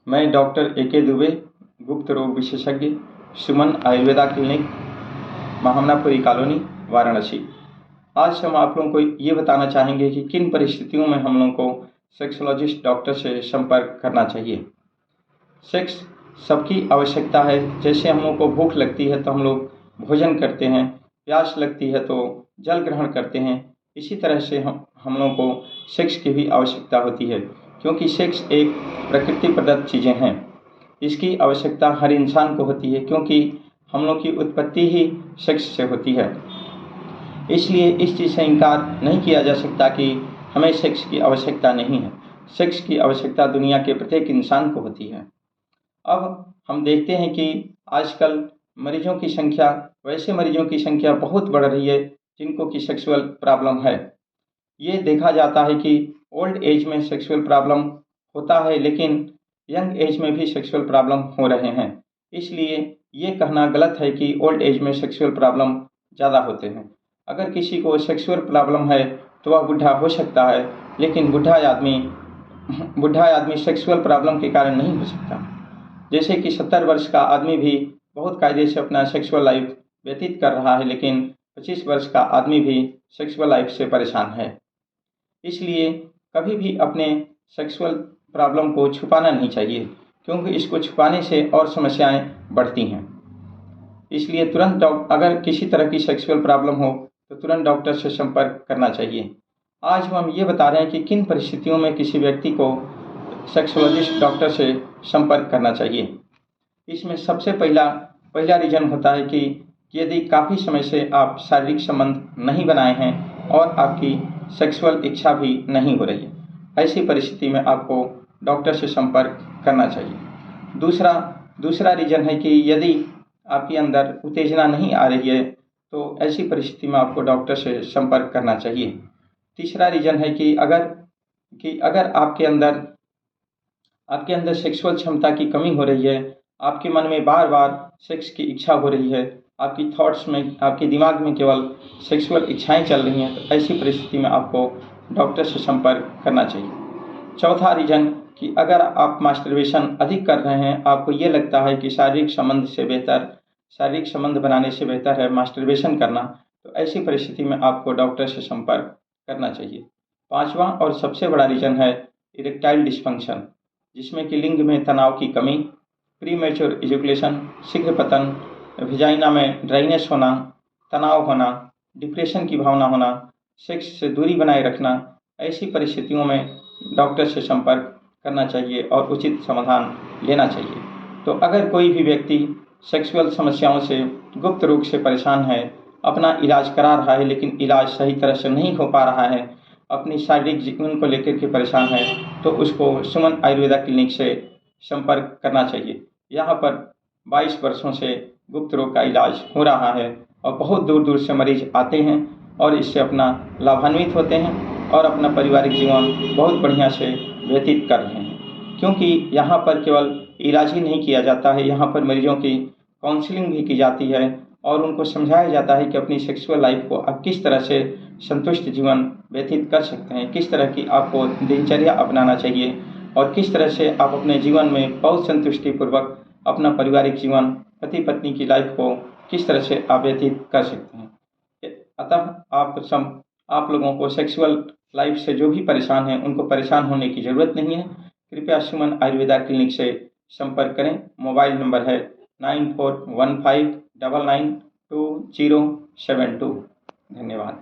मैं doctor A K. Dubey, गुप्त रोग विशेषज्ञ, सुमन आयुर्वेदा क्लिनिक, महामनापुरी कॉलोनी, वाराणसी। आज हम आप लोगों को ये बताना चाहेंगे कि किन परिस्थितियों में हम लोगों को सेक्सोलॉजिस्ट डॉक्टर से संपर्क करना चाहिए। सेक्स सबकी आवश्यकता है। जैसे हम लोगों को भूख लगती है तो हम लोग भोजन करते हैं, प्यास लगती है तो जल ग्रहण करते हैं। इसी तरह से हम लोगों को सेक्स की भी आवश्यकता होती है, क्योंकि सेक्स एक प्रकृति प्रदत्त चीज़ें हैं। इसकी आवश्यकता हर इंसान को होती है, क्योंकि हम लोग की उत्पत्ति ही सेक्स से होती है। इसलिए इस चीज़ से इनकार नहीं किया जा सकता कि हमें सेक्स की आवश्यकता नहीं है। सेक्स की आवश्यकता दुनिया के प्रत्येक इंसान को होती है। अब हम देखते हैं कि आजकल मरीजों की संख्या, वैसे मरीजों की संख्या बहुत बढ़ रही है जिनको कि सेक्सुअल प्रॉब्लम है। ये देखा जाता है कि ओल्ड एज में सेक्सुअल प्रॉब्लम होता है, लेकिन यंग एज में भी सेक्सुअल प्रॉब्लम हो रहे हैं। इसलिए ये कहना गलत है कि ओल्ड एज में सेक्सुअल प्रॉब्लम ज़्यादा होते हैं। अगर किसी को सेक्सुअल प्रॉब्लम है तो वह बूढ़ा हो सकता है, लेकिन बूढ़ा आदमी सेक्सुअल प्रॉब्लम के कारण नहीं हो सकता। जैसे कि 70 वर्ष का आदमी भी बहुत कायदे से अपना सेक्सुअल लाइफ व्यतीत कर रहा है, लेकिन 25 वर्ष का आदमी भी सेक्सुअल लाइफ से परेशान है। इसलिए कभी भी अपने सेक्सुअल प्रॉब्लम को छुपाना नहीं चाहिए, क्योंकि इसको छुपाने से और समस्याएं बढ़ती हैं। इसलिए तुरंत अगर किसी तरह की सेक्सुअल प्रॉब्लम हो तो तुरंत डॉक्टर से संपर्क करना चाहिए। आज हम ये बता रहे हैं कि किन परिस्थितियों में किसी व्यक्ति को सेक्सोलॉजिस्ट डॉक्टर से संपर्क करना चाहिए। इसमें सबसे पहला रीज़न होता है कि यदि काफ़ी समय से आप शारीरिक संबंध नहीं बनाए हैं और आपकी सेक्सुअल इच्छा भी नहीं हो रही है, ऐसी परिस्थिति में आपको डॉक्टर से संपर्क करना चाहिए। दूसरा रीज़न है कि यदि आपके अंदर उत्तेजना नहीं आ रही है तो ऐसी परिस्थिति में आपको डॉक्टर से संपर्क करना चाहिए। तीसरा रीज़न है कि अगर आपके अंदर सेक्सुअल क्षमता की कमी हो रही है, आपके मन में बार बार सेक्स की इच्छा हो रही है, आपकी थॉट्स में, आपके दिमाग में केवल सेक्सुअल इच्छाएं चल रही हैं, तो ऐसी परिस्थिति में आपको डॉक्टर से संपर्क करना चाहिए। चौथा रीज़न कि अगर आप मास्टरबेशन अधिक कर रहे हैं, आपको ये लगता है कि शारीरिक संबंध बनाने से बेहतर है मास्टरबेशन करना, तो ऐसी परिस्थिति में आपको डॉक्टर से संपर्क करना चाहिए। पांचवा और सबसे बड़ा रीज़न है इरेक्टाइल डिस्फंक्शन, जिसमें कि लिंग में तनाव की कमी, प्रीमेच्योर इजैकुलेशन, शीघ्र पतन, वेजाइना में ड्राइनेस होना, तनाव होना, डिप्रेशन की भावना होना, सेक्स से दूरी बनाए रखना। ऐसी परिस्थितियों में डॉक्टर से संपर्क करना चाहिए और उचित समाधान लेना चाहिए। तो अगर कोई भी व्यक्ति सेक्सुअल समस्याओं से, गुप्त रोग से परेशान है, अपना इलाज करा रहा है लेकिन इलाज सही तरह से नहीं हो पा रहा है, अपनी शारीरिक जीवन को लेकर के परेशान है, तो उसको सुमन आयुर्वेदा क्लिनिक से संपर्क करना चाहिए। यहाँ पर 22 वर्षों से गुप्त रोग का इलाज हो रहा है और बहुत दूर दूर से मरीज आते हैं और इससे अपना लाभान्वित होते हैं और अपना पारिवारिक जीवन बहुत बढ़िया से व्यतीत कर रहे हैं। क्योंकि यहाँ पर केवल इलाज ही नहीं किया जाता है, यहाँ पर मरीजों की काउंसलिंग भी की जाती है और उनको समझाया जाता है कि अपनी सेक्सुअल लाइफ को आप किस तरह से संतुष्ट जीवन व्यतीत कर सकते हैं, किस तरह की आपको दिनचर्या अपनाना चाहिए और किस तरह से आप अपने जीवन में बहुत संतुष्टिपूर्वक अपना पारिवारिक जीवन, पति पत्नी की लाइफ को किस तरह से आप व्यतीत कर सकते हैं। अतः आप लोगों को सेक्सुअल लाइफ से जो भी परेशान हैं, उनको परेशान होने की ज़रूरत नहीं है। कृपया सुमन आयुर्वेदा क्लिनिक से संपर्क करें। मोबाइल नंबर है 9415992072। धन्यवाद।